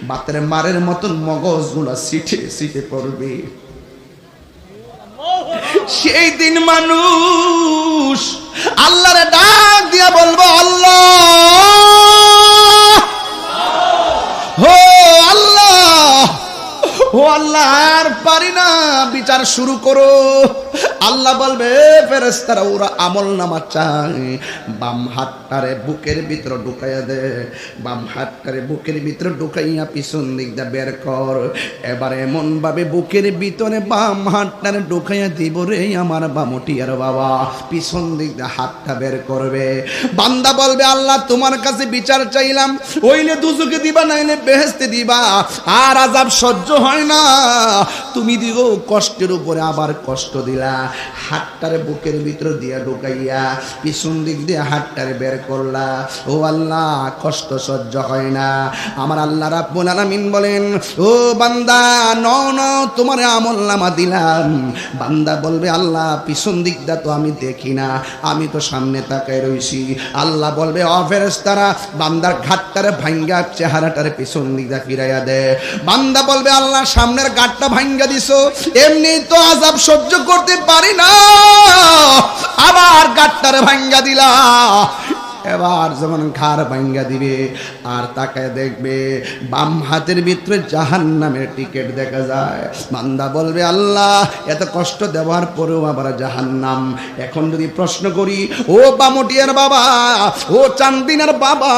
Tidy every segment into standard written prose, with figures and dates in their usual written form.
বাতের মারের মতন মগজগুলা সিটে সিটে পড়বে। সেই দিন মানুষ আল্লাহরে ডাক দিয়া বলবো, আল্লাহ হো আল্লাহ, ও আল্লাহ আর পারি না, বিচার শুরু করো। আল্লাহ বলবে ফেরেশতারা ওরা আমলনামা চায়, বাম হাতটারে বুকের ভিতর ঢুকাইয়া দে, বাম হাতটারে বুকের ভিতর ঢুকাইয়া পিছন দিক দিয়ে বের কর। এবার এমন ভাবে বুকের ভিতরে বাম হাতটারে ঢুকাইয়া দিব রে আমার বামুটিয়ার বাবা, পিছন দিক দিয়ে হাতটা বের করবে। বান্দা বলবে আল্লাহ তোমার কাছে বিচার চাইলাম, হইলে দুজকে দিবা নাইলে বেহেশতে দিবা, আর আযাব সহ্য হয় না, তুমি দিও কষ্টের উপরে আবার কষ্ট দিলা। হাতটারে বুকের ভিতর দিয়া ঢুকাইয়া পিছন দিক দিয়ে হাতটারে বের করলা। ও আল্লাহ কষ্ট সহ্য হয় না। আমার আল্লাহ রাব্বুল আলামিন বলেন, ও বান্দা ন তোমার আমলনামা দিলাম। বান্দা বলবে আল্লাহ পিছন দিকটা তো আমি দেখি না, আমি তো সামনে তাকায় রইছি। আল্লাহ বলবে ও ফেরেশতারা বান্দার ঘাটটারে ভাঙ্গা চেহারাটারে পিছন দিকটা ফিরাইয়া দে। বান্দা বলবে আল্লাহ সামনের ঘাটটা ভাঙ্গা দিছো, এমনি তো আযাব সহ্য করতে পারি না, আবার ঘাটটারে ভাঙ্গা দিলা। এবার যখন ঘাড় ভাঙ্গা দিবে আর তাকায় দেখবে বাম হাতের ভিতরে জাহান্নামের টিকিট দেখা যায়। বান্দা বলবে আল্লাহ এত কষ্ট দেওয়ার পরেও আবার জাহান্নাম। এখন যদি প্রশ্ন করি, ও বামুটিয়ার বাবা, ও চান্দিনার বাবা,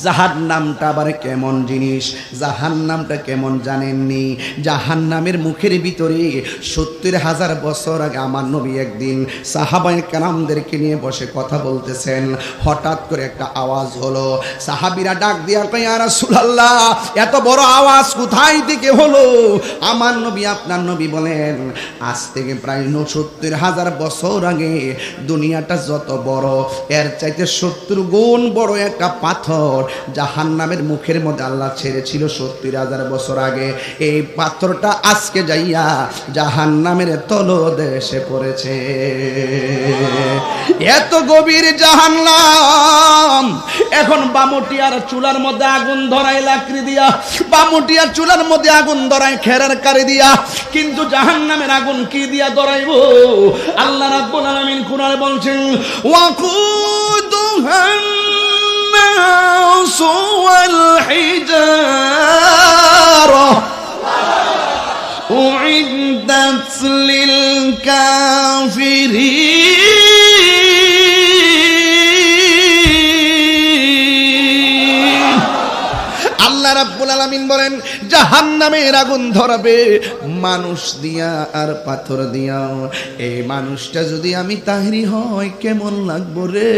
জাহান্নামটা আবার কেমন জিনিস? জাহান্নামটা কেমন জানেননি? জাহান্নামের মুখের ভিতরে ৭০,০০০ বছর আগে আমার নবী একদিন সাহাবায়ে কেরামদেরকে নিয়ে বসে কথা বলতেছেন। হঠাৎ করে একটা আওয়াজ হলো। সাহাবীরা ডাক দিয়া কয় ইয়া রাসূলুল্লাহ এত বড় আওয়াজ কোথায় থেকে হলো? আমার নবী আপনার নবী বলেন আজ থেকে প্রায় ৭০,০০০ বছর আগে দুনিয়াটা যত বড় এর চাইতে ৭০ গুণ বড় একটা পাথর জাহান্নামের মুখের মধ্যে আল্লাহ ছেড়েছিল ৭০,০০০ বছর আগে। এই পাথরটা আজকে যাইয়া জাহান্নামের তলদেশে পড়েছে। এত গভীর জাহান্নাম। এখন বামুটিয়ার চুলার মধ্যে আগুন ধরায় লাকড়ি দিয়া, বামুটিয়ার চুলার মধ্যে আগুন ধরায় খেরের কারি দিয়া, কিন্তু জাহান্নামের আগুন কি দিয়া ধরাইব? আল্লাহ রাব্বুল আলামিন কুরআনে বলছেন ওয়াকুদুহা الناس والحجارة أعدت للكافرين। আল্লাহ রাব্বুল আলামিন বলেন জাহান্নামের আগুন ধরাবে মানুষ দিয়া আর পাথর দিয়া। এই মানুষটা যদি আমি তাহরি হয় কেমন লাগবো রে?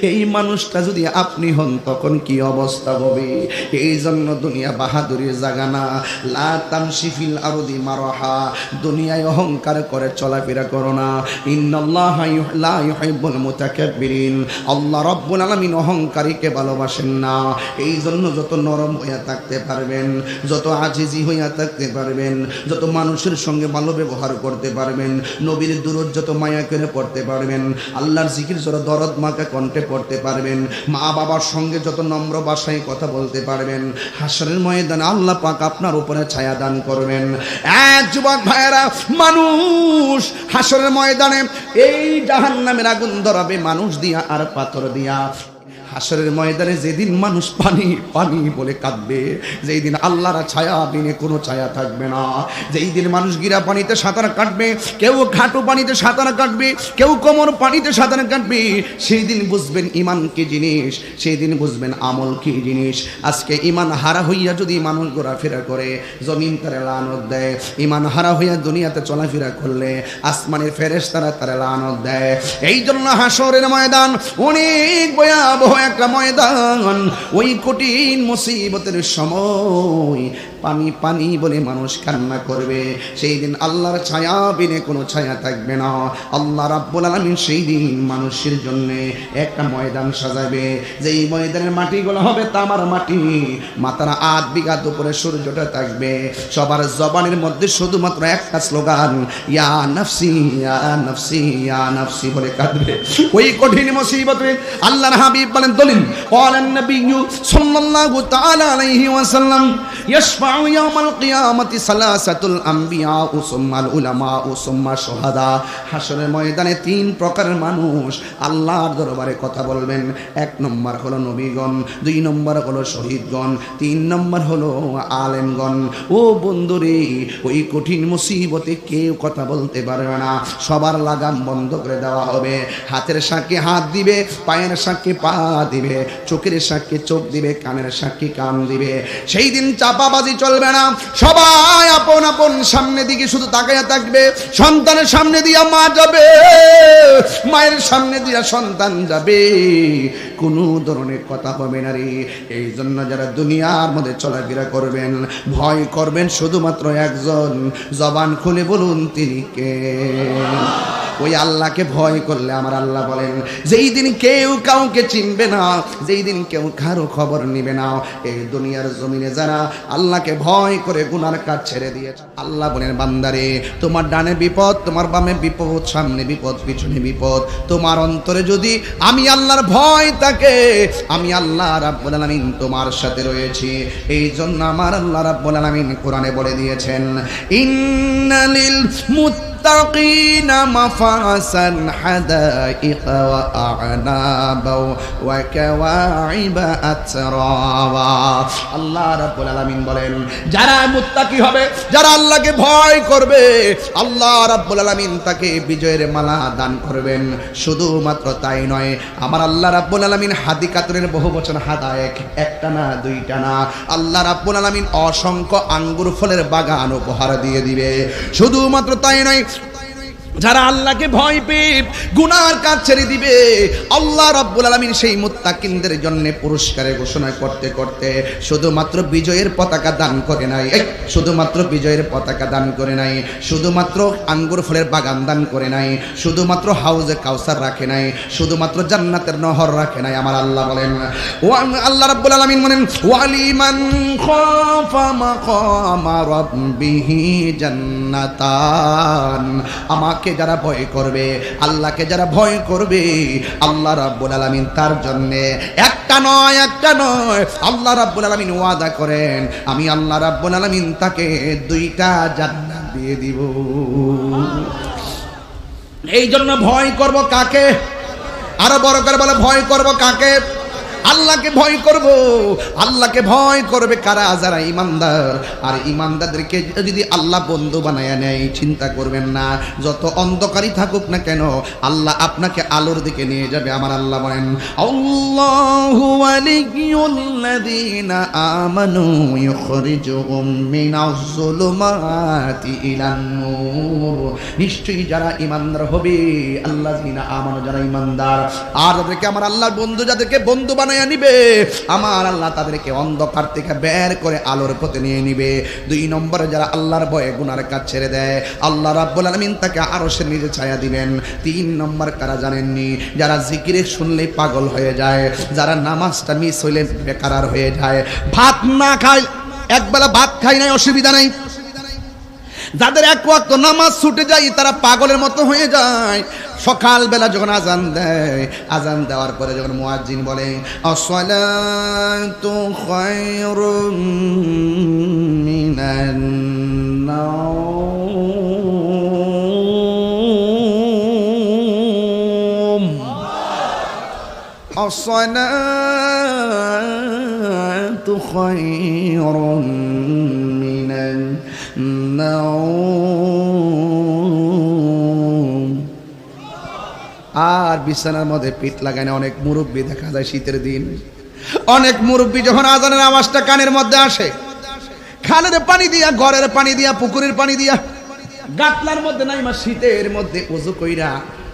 এই মানুষটা যদি আপনি হন তখন কি অবস্থা হবে? এই জন্য দুনিয়া বাহাদুরির জায়গা না। লা তামশি ফিল আরদি মারহা, দুনিয়ায় অহংকার করে চলাফেরা করো না। ইন্নাল্লাহা লা ইউহিব্বুল মুতাকাব্বিরিন, আল্লাহ রাব্বুল আলামিন অহংকারীকে ভালোবাসেন না। এই জন্য যত নরম হইয়া থাকতে পারবেন, যত আজিজি হইয়া থাকতে পারবেন, যত মানুষের সঙ্গে ভালো ব্যবহার করতে পারবেন, নবীর দুরূদ যত মায়া করে পড়তে পারবেন, আল্লাহর জিকির যত দরদ মাখা কণ্ঠে পড়তে পারবেন, মা বাবার সঙ্গে যত নম্র ভাষায় কথা বলতে পারবেন, হাসরের ময়দানে আল্লাহ পাক আপনার উপরে ছায়া দান করবেন। এক যুবক ভাইয়েরা, মানুষ হাসরের ময়দানে এই জাহান্নামের আগুন ধরাবে মানুষ দিয়া আর পাথর দিয়া। হাসরের ময়দানে যেদিন মানুষ পানি পানি বলে কাঁদবে, যেই দিন আল্লাহর ছায়া বিনে কোনো ছায়া থাকবে না, যেই দিন মানুষ গিরা পানিতে সাঁতার কাটবে, কেউ ঘাটু পানিতে সাঁতার কাটবে, কেউ কোমর পানিতে সাঁতার কাটবে, সেই দিন বুঝবেন ইমান কি জিনিস, সেই দিন বুঝবেন আমল কি জিনিস। আজকে ইমান হারা হইয়া যদি মানুষ ঘোরাফেরা করে জমিন তারে লানত দেয়, ইমান হারা হইয়া দুনিয়াতে চলাফেরা করলে আসমানের ফেরেশতারা তারে লানত দেয়। এই জন্য হাসরের ময়দান অনেক ভয়াবহ একটা ময়দান। ওই কঠিন মুসিবতের সময় পানি পানি বলে মানুষ কান্না করবে। সেই দিন আল্লাহর ছায়া বিনে কোনো ছায়া থাকবে না। আল্লাহ রাব্বুল আলামিন সেই দিন মানুষের জন্য একটা ময়দান সাজাবে, যেই ময়দানের মাটিগুলো হবে তামার মাটি, মাথার 8 বিঘা উপরে সূর্যটা থাকবে। সবার জবানের মধ্যে শুধুমাত্র একটা স্লোগান, ইয়া নাফসি ইয়া নাফসি ইয়া নাফসি বলে কাঁদবে। ওই কঠিন মুসিবতে আল্লাহর হাবিব বলেন দলিল ক্বালান নবিয়্যু সাল্লাল্লাহু তাআলা আলাইহি ওয়াসাল্লাম ইয়াশফাউ ইয়াউমাল কিয়ামাতি সালাসাতুল আম্বিয়া সুম্মাল উলামা সুম্মা শুহাদা। হাসরের ময়দানে 3 প্রকারের মানুষ আল্লাহর দরবারে কথা বলবেন। 1 নম্বর হলো নবীগণ, 2 নম্বর হলো শহীদগণ, 3 নম্বর হলো আলেমগণ। ও বন্ধুরে, ওই কঠিন মুসিবতে কেউ কথা বলতে পারবে না, সবার লাগাম বন্ধ করে দেওয়া হবে। হাতের সাক্ষী হাত দিবে, পায়ের সাক্ষী পা দিবে, চোখের সাক্ষী চোখ দিবে, কানের সাক্ষী কান দিবে। সেই দিন চাপাবাজি চলবে না, সবাই আপন আপন সামনে দিকে শুধু তাকায়া থাকবে। সন্তানের সামনে দিয়া মা যাবে, মায়ের সামনে দিয়া সন্তান যাবে, কোনো ধরনের কথা হবে না রে। এই জন্য যারা দুনিয়ার মধ্যে চলাফেরা করবেন, ভয় করবেন শুধুমাত্র একজন, জবান খুলে বলুন তিনি কে? ওই আল্লাহকে ভয় করলে আমার আল্লাহ বলেন যেই দিন কেউ কাউকে চিনবে না, যেই দিন কেউ কারো খবর নিবে না, এই দুনিয়ার জমিনে যারা আল্লাহকে ভয় করে গুনার কাজ ছেড়ে দিয়েছে, আল্লাহ বলেন বান্দারে তোমার ডানে বিপদ, তোমার বামে বিপদ, সামনে বিপদ, পিছনে বিপদ, তোমার অন্তরে যদি আমি আল্লাহর ভয় থাকে, আমি আল্লাহ রাব্বুল আলামিন তোমার সাথে রয়েছি। এই জন্য আমার আল্লাহ রাব্বুল আলামিন কোরআনে বলে দিয়েছেন ইন্নালিল মুত্তাকিনা মাফাসান হাদাইকা ওয়া আ'নাবা ওয়া কাওয়াইবা আতরাবা। আল্লাহ রাব্বুল আলামিন বলেন যারা মুত্তাকি হবে, যারা আল্লাহকে ভয় করবে, আল্লাহ রাব্বুল আলামিন তাকে বিজয়ের মালা দান করবেন। শুধুমাত্র তাই নয়, আমার আল্লাহ রাব্বুল আলামিন হাদিকাতুনের বহু বচন হাদায়েক, একটা না দুইটা না, আল্লাহ রাব্বুল আলামিন অসংখ্য আঙ্গুর ফলের বাগান উপহার দিয়ে দিবে। শুধুমাত্র তাই নয়, যারা আল্লাহকে ভয় পেয়ে গুনার কাজ ছেড়ে দিবে, আল্লাহ রাব্বুল আলামিন সেই মুত্তাকিনদের জন্য পুরস্কারের ঘোষণা করতে করতে শুধুমাত্র বিজয়ের পতাকা দান করে নাই, শুধুমাত্র বিজয়ের পতাকা দান করে নাই, শুধুমাত্র আঙ্গুর ফলের বাগান দান করে নাই, শুধুমাত্র হাউজে কাউসার রাখে নাই, শুধুমাত্র জান্নাতের নহর রাখে নাই। আমার আল্লাহ বলেন, ও আল্লাহ রাব্বুল আলামিন বলেন ওয়ালিমান খাফা মাকামা রাব্বিহি জান্নাতান। আমাকে যারা ভয় করবে, আল্লাহকে যারা ভয় করবে, আল্লাহ রাব্বুল আলামিন তার জন্য একটা নয় আল্লাহ রাব্বুল আলামিন ওয়াদা করেন আমি আল্লাহ রাব্বুল আলামিন তাকে 2টা জান্নাত দিয়ে দিব। এই জন্য ভয় করব কাকে? আরো বড় করে বলে ভয় করব কাকে? আল্লাহকে ভয় করব। আল্লাহকে ভয় করবে কারা? যারা ইমানদার। আর ইমানদারদেরকে যদি আল্লাহ বন্ধু বানায়া নেয়, চিন্তা করবেন না, যত অন্ধকারই থাকুক না কেন আল্লাহ আপনাকে আলোর দিকে নিয়ে যাবে। আমার আল্লাহ বলেন আল্লাহু ওয়ালিয়ুল্লাযীনা আমানু ইউখরিজুহুম মিনাজ যুলুমাতি ইলান নূর। নিশ্চয়ই যারা ইমানদার হবে, আল্লাযীনা আমানু, যারা ইমানদার, আর যাদেরকে আমার আল্লাহর বন্ধু, যাদেরকে বন্ধু বানায় নিবে, আমার আল্লাহ তাদেরকে অন্ধকার থেকে বের করে আলোর পথে নিয়ে নিবে। 2 নম্বরে যারা আল্লাহর ভয়ে গুনার কাজ ছেড়ে দেয়, আল্লাহ রাব্বুল আলামিন তাকে আরশের নিচে ছায়া দিবেন। 3 নম্বর কারা জানেননি? যারা জিকিরে শুনলে পাগল হয়ে যায়, যারা নামাজটা মিস হইলে বেকার হয়ে যায়, ভাত না খায়, একবেলা ভাত খায় নাই অসুবিধা নাই, যাদের 1 ওয়াক্ত নামাজ ছুটে যায় তারা পাগলের মতো হয়ে যায়। সকালবেলা যখন আজান দেয়, আজান দেওয়ার পরে যখন মুয়াজ্জিন বলে আসসালাতু খায়রুম মিনান নাওম, আসসালাতু খায়রুম মিনান নাওম। আর বিছানার মধ্যে পিঠ লাগায় না অনেক মুরব্বী দেখা যায় শীতের দিন। অনেক মুরব্বী যখন আজানের আওয়াজটা কানের মধ্যে আসে, খালের পানি দিয়া, ঘরের পানি দিয়া, পুকুরের পানি দিয়া, গাতলার মধ্যে নাইমা শীতের মধ্যে ওযু কইরা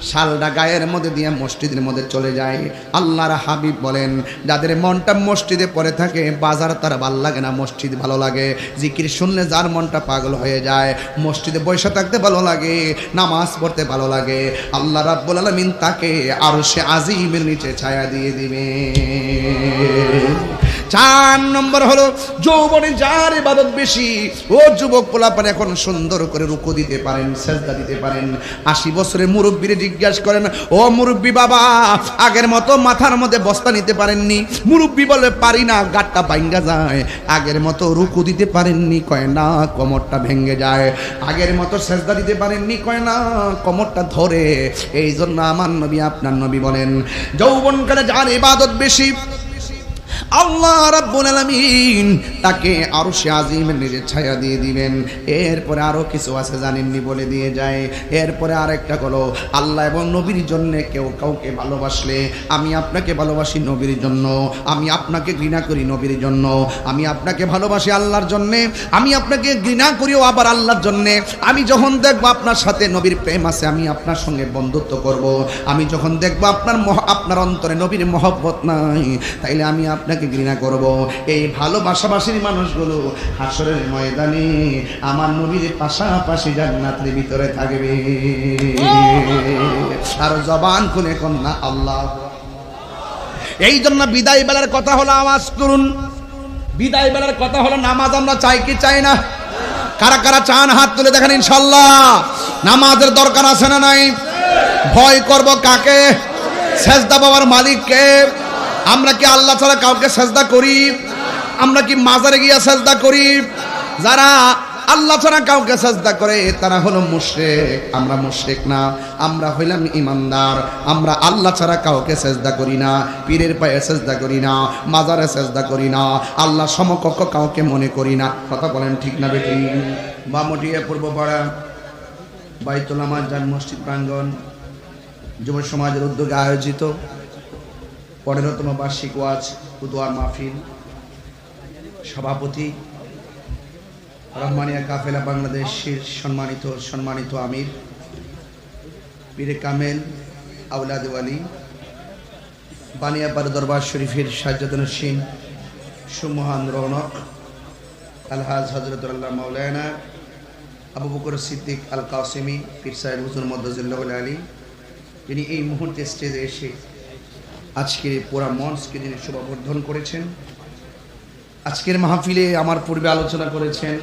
শালটা গায়ের মধ্যে দিয়ে মসজিদের মধ্যে চলে যায়। আল্লাহর হাবিব বলেন, যাদের মনটা মসজিদে পড়ে থাকে বাজার তার ভালো লাগে না, মসজিদ ভালো লাগে। জিকির শুনলে যার মনটা পাগল হয়ে যায়, মসজিদে বসে থাকতে ভালো লাগে, নামাজ পড়তে ভালো লাগে, আল্লাহ রাব্বুল আলামিন তাকে আরশে আজিমের নিচে ছায়া দিয়ে দিবে। 4 নম্বর হলো যৌবনে যার ইবাদত বেশি। ও যুবক পোলাপান, এখন সুন্দর করে রুকু দিতে পারেন, সেজদা দিতে পারেন। 80 বছরের মুরব্বীরে জিজ্ঞাসা করেন, ও মুরব্বী বাবা, আগের মতো মাথার মধ্যে বস্তা নিতে পারেননি? মুরব্বী বলে, পারি না, গাঁটটা ভাঙ্গা যায়। আগের মতো রুকু দিতে পারেননি? কয় না, কোমরটা ভেঙে যায়। আগের মতো সেজদা দিতে পারেননি? কয় না, কোমরটা ধরে। এই জন্য আমার নবী, আপনার নবী বলেন, যৌবনকালে যার ইবাদত বেশি আল্লাহ রাব্বুল আলামিন তাকে আরশে আজিমের নিচে ছায়া দিয়ে দিবেন। এরপরে আরো কিছু আছে, জানেননি, বলে দিয়ে যায়। এরপরে আরেকটা হলো, আল্লাহ এবং নবীর জন্য কেউ কাউকে ভালোবাসলে, আমি আপনাকে ভালোবাসি নবীর জন্য, আমি আপনাকে ঘৃণা করি নবীর জন্য, আমি আপনাকে ভালোবাসি আল্লাহর জন্যে, আমি আপনাকে ঘৃণা করিও আবার আল্লাহর জন্যে। আমি যখন দেখবো আপনার সাথে নবীর প্রেম আছে, আমি আপনার সঙ্গে বন্ধুত্ব করব। আমি যখন দেখবো আপনার অন্তরে নবীর মহব্বত নাই, তাইলে আমি আপনাকে ঘৃণা করব। এই ভালোবাসাবাসীর মানুষগুলো হাসরের ময়দানে আমার নবীর পাশাপাশি জান্নাতের ভিতরে থাকবে। আর জবান খুলে কন্যা আল্লাহ। এই জন্য বিদায় বেলার কথা হলো, আওয়াজ করুন, বিদায় বেলার কথা হলো নামাজ আমরা চাই কি চাই না? কারা কারা চান হাত তুলে দেখেন। ইনশাআল্লাহ নামাজের দরকার আছে না নাই? ভয় করব কাকে? সেজদা পাওয়ার মালিককে। আমরা কি আল্লাহ ছাড়া কাউকে সেজদা করি? আমরা কি মাজারে গিয়ে সেজদা করি? যারা আল্লাহ ছাড়া কাউকে সেজদা করে তারা হলো মুশরিক। আমরা মুশরিক না, আমরা হইলাম ইমানদার। আমরা আল্লাহ ছাড়া কাউকে সেজদা করি না, পীরের পায়ে সেজদা করি না, মাজারে সেজদা করি না, আল্লাহ সমকক্ষ কাউকে মনে করি না। কথা বলেন ঠিক না বেটি? বামটিয়া পূর্বপাড়া বাইতুল আমার জান মসজিদ প্রাঙ্গণ যুব সমাজের উদ্যোগে আয়োজিত 15তম বার্ষিক ওয়াজ উদোয়ার মাহফিল, সভাপতি রহমানিয়া কাফেলা বাংলাদেশের সম্মানিত আমির পীরে কামেল আউলাদ ওয়ালি, বানিয়াপাড়া দরবার শরীফের সাজ্জাদুন্নসীন সুমহান রৌনক আলহাজ হযরতুল্লাহ মাওলানা আবু বকর সিদ্দিক আল কাসেমি পীর সাহেব হুজুর মদ্দাজিল্লাহুল আলী, যিনি এই মুহূর্তে স্টেজে এসে আজকের পুরা মঞ্চকে যিনি শোভাবর্ধন করেছেন। আজকের মাহফিলে আমার পূর্বে আলোচনা করেছেন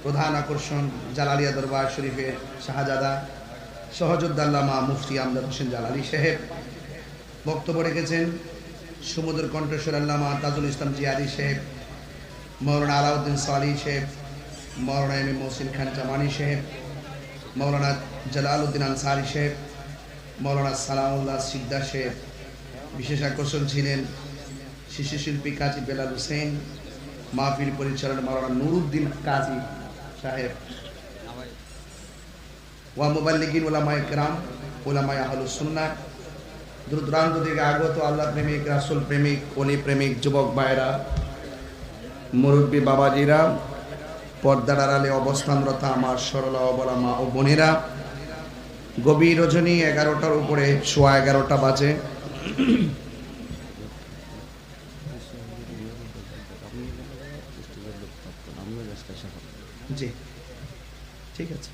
প্রধান আকর্ষণ জালালিয়া দরবার শরীফের শাহজাদা সহযোদ্দাল্লামা মুফতি আমজাদ হোসেন জালালি সাহেব। বক্তব্য রেখেছেন সুমধুর কণ্ঠস্বর আল্লামা তাজুল ইসলাম জিয়াদি সাহেব, মৌলানা আলাউদ্দিন সালি সাহেব, মৌলানা এম এ মহসিন খান জামানি সাহেব, মৌলানা জালালউদ্দিন আনসারি সাহেব, মৌলানা সালাউল্লাহ সিদ্দা সাহেব। বিশেষ আকর্ষণ ছিলেন শিশু শিল্পী কাজী বেলাল হোসেন, মাহফিল পরিচালনা মৌলানা নুরুদ্দিন কাজী সাহেব, ওয়া মুবাল্লিগিন উলামায়ে কেরাম, উলামায়ে আহলুস সুন্নাহ, দূর দূরান্ত থেকে আগত আল্লাহ প্রেমিক, রাসূল প্রেমিক, ওলি প্রেমিক যুবক ভাইরা, মুরব্বী বাবাজিরা, পর্দার আড়ালে অবস্থানরত আমার সরলা অবলা মা ও বোনেরা, গভীর রজনী 11টার উপরে 11:15 বাজে। জি ঠিক আছে।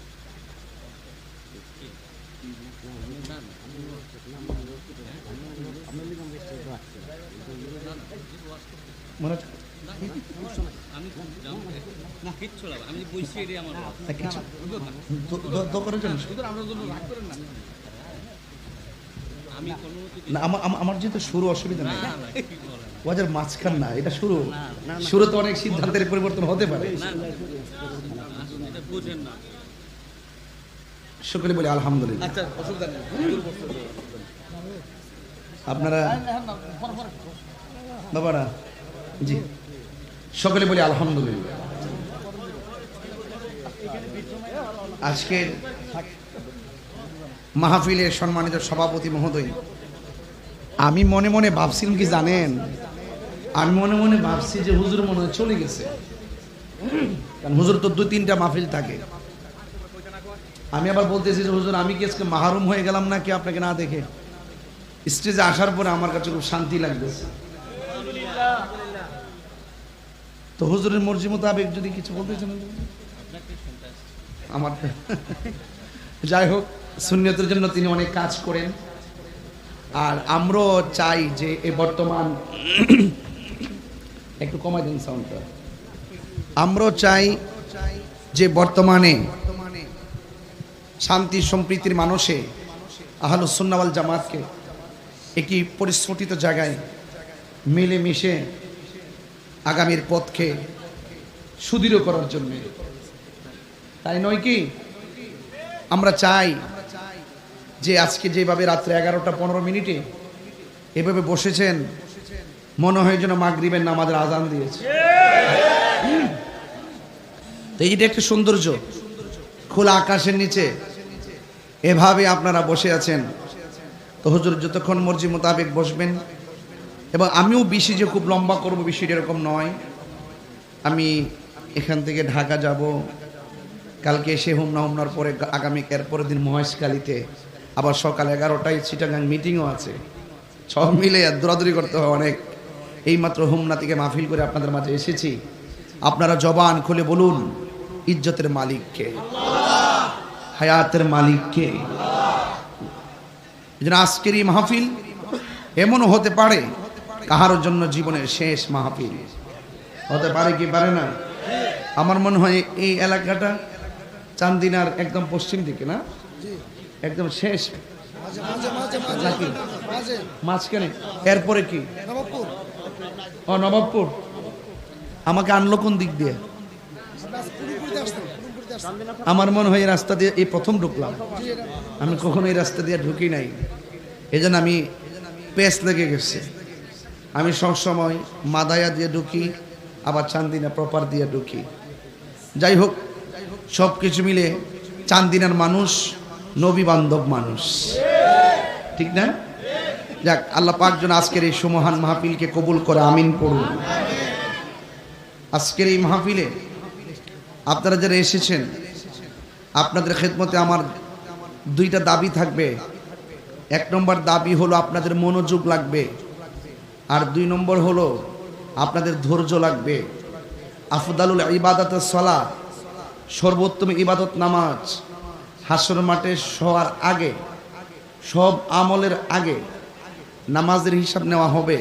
আমার যেহেতু শুরু অসুবিধা নেই, ওয়াজের মাঝখান না, এটা শুরু তো অনেক সিদ্ধান্তের পরিবর্তন হতে পারে। সকলে বলি আলহামদুলিল্লাহ। আপনারা বাবারা জি সকলে বলি আলহামদুলিল্লাহ। আজকের মাহফিলের সম্মানিত সভাপতি মহোদয়, আমি মনে মনে ভাবছিলাম কি জানেন, আমি মনে মনে ভাবছি যে হুজুর মনে হয় চলে গেছে, কারণ হুজুর তো 2-3টা মাহফিল থাকে। আমি আবার বলতেছি যে হুজুর আমি কি আজকে মাহরুম হয়ে গেলাম নাকি আপনাকে না দেখে? স্টেজে আসার পরে আমার কাছে খুব শান্তি লাগতেছে। তো হুজুরের মর্জি মোতাবেক যদি কিছু বলতে চান আমার যাই হোক, সুন্নিয়তের জন্য তিনি অনেক কাজ করেন। আর আমরাও চাই যে এই বর্তমান একটু কমাই দিন সাউন্ডটা। আমরাও চাই যে বর্তমানে শান্তি সম্প্রীতির মানুষে আহলুস সুন্নাহ ওয়াল জামাতকে একটি পরিস্ফুটিত জায়গায় মিলেমিশে আগামীর পথকে সুদৃঢ় করার জন্য, তাই নয় কি? আমরা চাই যে আজকে যেভাবে রাত্রে 11:15 এভাবে বসেছেন, মনে হয় যেন মাগরিবের নামাজের আজান দিয়েছে। তো এইটা একটা সৌন্দর্য, খোলা আকাশের নিচে এভাবে আপনারা বসে আছেন। তো হুজুর যতক্ষণ মর্জি মোতাবেক বসবেন, এবং আমিও বেশি যে খুব লম্বা করব বিষয়টা এরকম নয়। আমি এখান থেকে ঢাকা যাব, কালকে এসে হোমনার পরে আগামী পরের দিন মহেশখালীতে, আবার সকাল 11টায় চিটাগাং মিটিংও আছে। সব মিলে দৌড়াদৌড়ি করতে হয় অনেক। এইমাত্র হোমনা থেকে মাহফিল করে আপনাদের মাঝে এসেছি। আপনারা জবান খুলে বলুন, ইজ্জতের মালিককে, হায়াতের মালিককে। আজকের এই মাহফিল এমনও হতে পারে কাহার জন্য জীবনের শেষ মাহফিল হতে পারে, কি পারে না? আমার মনে হয় এই এলাকাটা চান্দিনার একদম পশ্চিম দিকে, না একদম শেষ নাকি মাঝখানে? এরপরে কি? ও নবাবপুর। আমাকে আনলো কোন দিক দিয়ে? আমার মনে হয় এই রাস্তা দিয়ে এই প্রথম ঢুকলাম। আমি কখনো এই রাস্তা দিয়ে ঢুকি নাই, এজন্য আমি পেস লেগে গেছে। আমি সবসময় মাদায়া দিয়ে ঢুকি, আবার চান্দিনা প্রপার দিয়ে ঢুকি। যাই হোক, সব কিছু মিলে চান্দিনার মানুষ নবী বান্ধব মানুষ, ঠিক না? যাক, আল্লাহ পাক যেন আজকের এই সুমহান মাহফিলকে কবুল করে, আমিন পড়ুন। আজকের এই মাহফিলে আপনারা যারা এসেছেন, আপনাদের খেদমতে আমার দুইটা দাবি থাকবে। 1 নম্বর দাবি হলো আপনাদের মনোযোগ লাগবে, আর 2 নম্বর হলো আপনাদের ধৈর্য লাগবে। আফদালুল ইবাদাতুস সালাত, সর্বোত্তম ইবাদত নামাজ। হাসর মাঠে শোয়ার আগে, সব আমলের আগে নামাজের হিসাব নেওয়া হবে।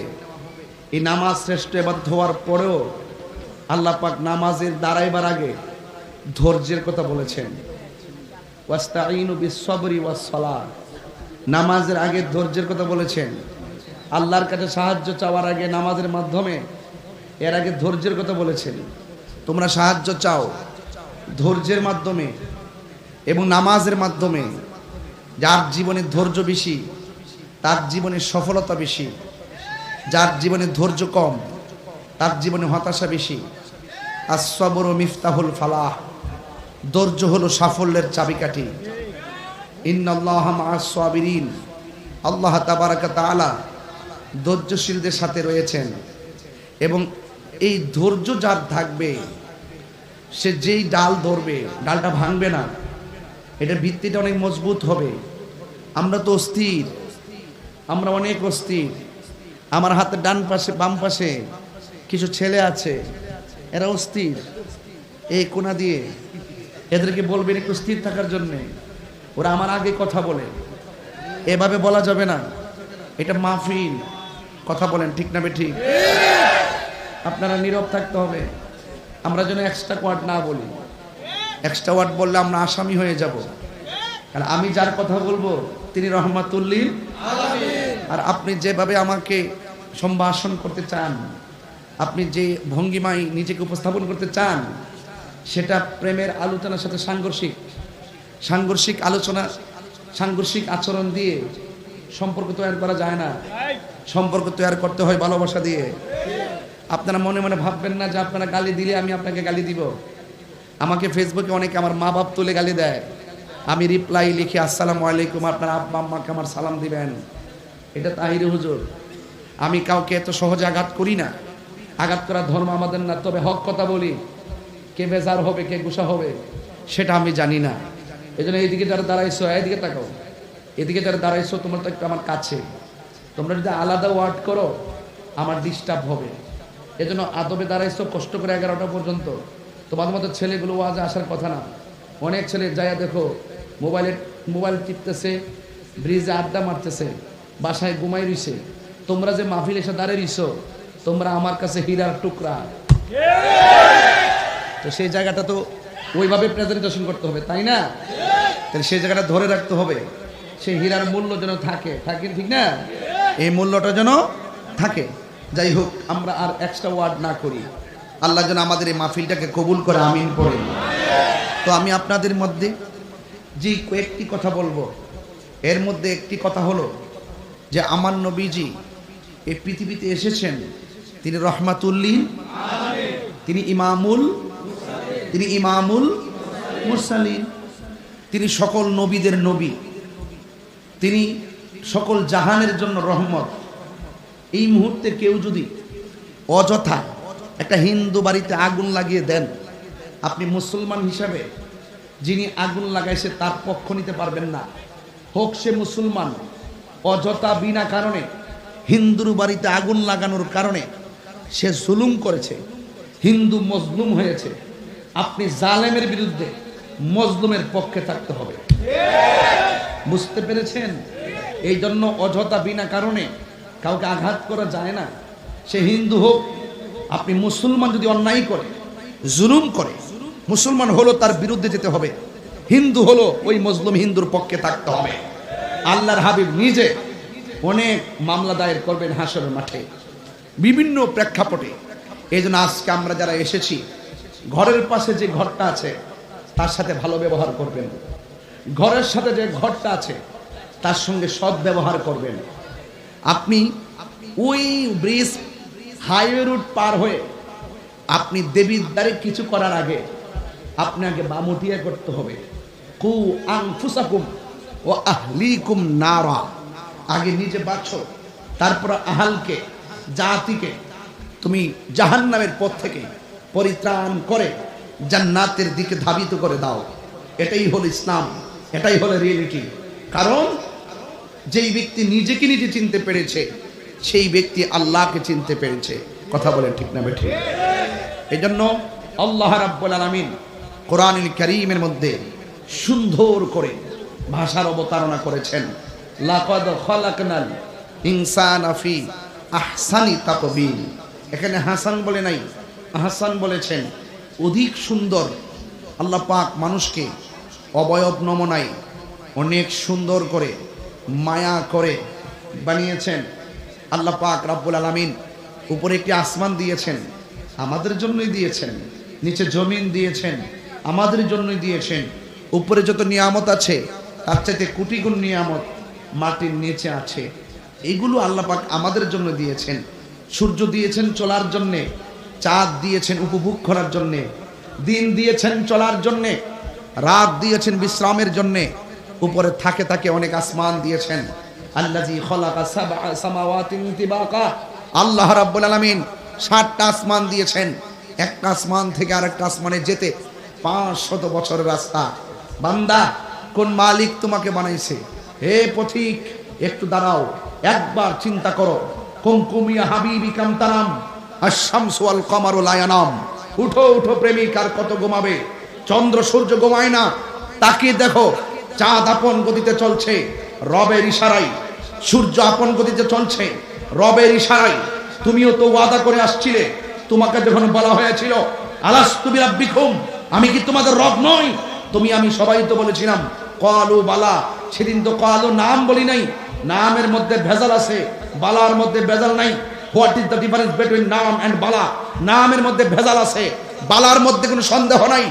এই নামাজ শ্রেষ্ঠ ইবাদত হওয়ার পরেও আল্লাহ পাক নামাজের দাঁড়াইবার আগে ধৈর্যের কথা বলেছেন। ওয়াস্তাঈনু বিস-সাবরি ওয়াস-সালাত, নামাজের আগে ধৈর্যের কথা বলেছেন। আল্লাহর কাছে সাহায্য চাওয়ার আগে নামাজের মাধ্যমে, এর আগে ধৈর্যের কথা বলেছেন। তোমরা সাহায্য চাও ধৈর্যের মাধ্যমে এবং নামাজের মাধ্যমে। যার জীবনে ধৈর্য বেশি তার জীবনে সফলতা বেশি, যার জীবনে ধৈর্য কম তার জীবনে হতাশা বেশি। আস-সাবরু মিফতাহুল ফালাহ, ধৈর্য হলো সাফল্যের চাবিকাঠি। ইন্নাল্লাহা মা'আস সাবিরিন, আল্লাহ তাবারাকা তাআলা ধৈর্যশীলদের সাথে রয়েছেন। এবং এই ধৈর্য যার থাকবে, সে যেই ডাল ধরবে ডালটা ভাঙবে না, এটার ভিত্তিটা অনেক মজবুত হবে। আমরা তো অস্থির, আমরা অনেক অস্থির। আমার হাতের ডান পাশে বাম পাশে কিছু ছেলে আছে, এরা অস্থির। এই কোনা দিয়ে এদেরকে বলবেন একটু স্থির থাকার জন্যে, ওরা আমার আগে কথা বলে। এভাবে বলা যাবে না, এটা মাহফিল, কথা বলেন ঠিক না বেঠিক? আপনারা নীরব থাকতে হবে। আমরা যেন এক্সট্রা ওয়ার্ড না বলি। এক্সট্রা ওয়ার্ড বললে আমরা আসামি হয়ে যাব। কারণ আমি যার কথা বলবো তিনি রহমাতুল লিল আলামিন। আর আপনি যেভাবে আমাকে সম্ভাষণ করতে চান, আপনি যে ভঙ্গিমায় নিজেকে উপস্থাপন করতে চান, সেটা প্রেমের আলোচনার সাথে সাংঘর্ষিক আলোচনা, সাংঘর্ষিক আচরণ দিয়ে সম্পর্ক তৈরি করা যায় না। সম্পর্ক তৈরি করতে হয় ভালোবাসা দিয়ে। আপনারা মনে মনে ভাববেন না যে আপনারা গালি দিলে আমি আপনাকে গালি দিব। আমাকে ফেসবুকে অনেকে আমার মা বাপ তুলে গালি দেয়, আমি রিপ্লাই লিখি আসসালামু আলাইকুম, আপনার আব্বা আম্মাকে আমার সালাম দিবেন। এটা তাহিরি হুজুর। আমি কাউকে এত সহজে আঘাত করি না, আঘাত করার ধর্ম আমাদের না। তবে হক কথা বলি, কে বেজার হবে কে গুসা হবে সেটা আমি জানি না। এই জন্য এইদিকে যারা দাঁড়াইছো এইদিকে তাকাও, এদিকে যারা দাঁড়াইছো তোমরা তো একটু আমার কাছে, তোমরা যদি আলাদা ওয়ার্ড করো আমার ডিস্টার্ব হবে। এজন্য আদবে দাঁড়াইছো কষ্ট করে 11টা পর্যন্ত। তোমাদের মতো ছেলেগুলো ওয়াজে আসার কথা না। অনেক ছেলে যাইয়া দেখো মোবাইল টিপতেছে, ব্রিজে আড্ডা মারতেছে, বাসায় ঘুমাই রইছে। তোমরা যে মাহফিল এসে দাঁড়িয়ে রইছো, তোমরা আমার কাছে হীরার টুকরা। তো সেই জায়গাটা তো ওইভাবে প্রেজেন্টেশন করতে হবে, তাই না? তাহলে সেই জায়গাটা ধরে রাখতে হবে, সেই হীরার মূল্য যেন থাকে, ঠিক না? এই মূল্যটা যেন থাকে। যাই হোক, আমরা আর এক্সট্রা ওয়ার্ড না করি। আল্লাহ যেন আমাদের এই মাহফিলটাকে কবুল করে, আমিন পড়েন। তো আমি আপনাদের মধ্যে যে কয়েকটি কথা বলবো, এর মধ্যে একটি কথা হলো যে আমার নবীজি এই পৃথিবীতে এসেছেন, তিনি রহমাতুল্লিল, তিনি ইমামুল মুরসালিন, তিনি সকল নবীদের নবী, তিনি সকল জাহানের জন্য রহমত। এই মুহূর্তে কেউ যদি অযথা একটা হিন্দু বাড়িতে আগুন লাগিয়ে দেন, আপনি মুসলমান হিসাবে যিনি আগুন লাগাইছে তার পক্ষ নিতে পারবেন না। হোক সে মুসলমান, অযথা বিনা কারণে হিন্দুর বাড়িতে আগুন লাগানোর কারণে সে জুলুম করেছে, হিন্দু মজলুম হয়েছে। আপনি জালেমের বিরুদ্ধে মজলুমের পক্ষে থাকতে হবে, বুঝতে পেরেছেন? এই জন্য অযথা বিনা কারণে কাউকে আঘাত করা যায় না। সে হিন্দু হোক, আপনি মুসলমান যদি অন্যায় করে, জুলুম করে, মুসলমান হলো তার বিরুদ্ধে যেতে হবে, হিন্দু হলো ওই মজলুম হিন্দুর পক্ষে থাকতে হবে। আল্লাহর হাবিব নিজে অনেক মামলা দায়ের করবেন হাসরের মাঠে, বিভিন্ন প্রেক্ষাপটে। এই জন্য আজকে আমরা যারা এসেছি, ঘরের পাশে যে ঘরটা আছে তার সাথে ভালো ব্যবহার করবেন, ঘরের সাথে যে ঘরটা আছে তার সঙ্গে সৎ ব্যবহার করবেন। আপনি ওই ব্রিজ, হাইওয়ে রুট পার হয়ে আপনি দেবীর দ্বারে কিছু করার আগে আপনাকে বামুটিয়া করতে হবে। কু আনফুসাকুম ওয়া আহলিকুম নারা, আগে নিজে বাঁচো, তারপর আহালকে, জাতিকে তুমি জাহান্নামের পথ থেকে পরিত্রাণ করে জান্নাতের দিকে ধাবিত করে দাও। এটাই হলো ইসলাম, এটাই হলো রিয়েলিটি। কারণ যেই ব্যক্তি নিজেকে নিজে চিনতে পেরেছে, সেই ব্যক্তি আল্লাহকে চিনতে পেরেছে। কথা বলেন ঠিক না বেঠিক? এই জন্য আল্লাহ রাব্বুল আলামিন কোরআনুল কারীমের মধ্যে সুন্দর করে ভাষার অবতারণা করেছেন। লাকাদ খালাকনাল ইনসানা ফি আহসানি তাকবীর। এখানে হাসান বলে নাই, আহসান বলেছেন। অধিক সুন্দর আল্লাহ পাক মানুষকে অবয়ব নমনায় অনেক সুন্দর করে মায়া করে বানিয়েছেন। আল্লাহ পাক রব্বুল আলামিন উপরে একটি আসমান দিয়েছেন, আমাদের জন্যই দিয়েছেন। নিচে জমিন দিয়েছেন, আমাদের জন্যই দিয়েছেন। উপরে যত নিয়ামত আছে তার চাইতে কোটি গুণ নিয়ামত মাটির নিচে আছে, এগুলো আল্লাহ পাক আমাদের জন্য দিয়েছেন। সূর্য দিয়েছেন চলার জন্যে, চাঁদ দিয়েছেন উপভোগ করার জন্যে, দিন দিয়েছেন চলার জন্যে, রাত দিয়েছেন বিশ্রামের জন্যে। উপরে থাকে থাকে অনেক আসমান দিয়েছেন। আল্লাযী খালাকা সাবআ সামাওয়াতিন তিবাকা, আল্লাহ রাব্বুল আলামিন 7টা আসমান দিয়েছেন। একটা আসমান থেকে আরেকটা আসমানে যেতে 500 বছরের রাস্তা। বান্দা, কোন মালিক তোমাকে বানাইছে? হে পথিক, একটু দাঁড়াও, একবার চিন্তা করো। কুমকুমিয়া হাবিবি কামতারাম আশ-শামসু ওয়াল কমারু লা ইয়ানাম। উঠো উঠো প্রেমিক, আর কত ঘুমাবে? চন্দ্র সূর্য ঘুমায় না, তাকিয়ে দেখো, চাঁদ আপন গতিতে চলছে রবের ইশারায়, সূর্য আপন গতিতে চলছে রবের ইশারায়। তুমিও তো ওয়াদা করে আসছিলে, তোমাকে যখন বলা হয়েছিল আলাস্তু বিরাব্বিকুম, আমি কি তোমাদের রব নই? তুমি আমি সবাই তো বলেছিলাম ক্বালু বালা। সেদিন তো ক্বালু নাম বলি নাই, নামের মধ্যে ভেজাল আছে, বালার মধ্যে ভেজাল নাই। What is the difference between নাম এন্ড বালা? নামের মধ্যে ভেজাল আছে, বালার মধ্যে কোনো সন্দেহ নাই।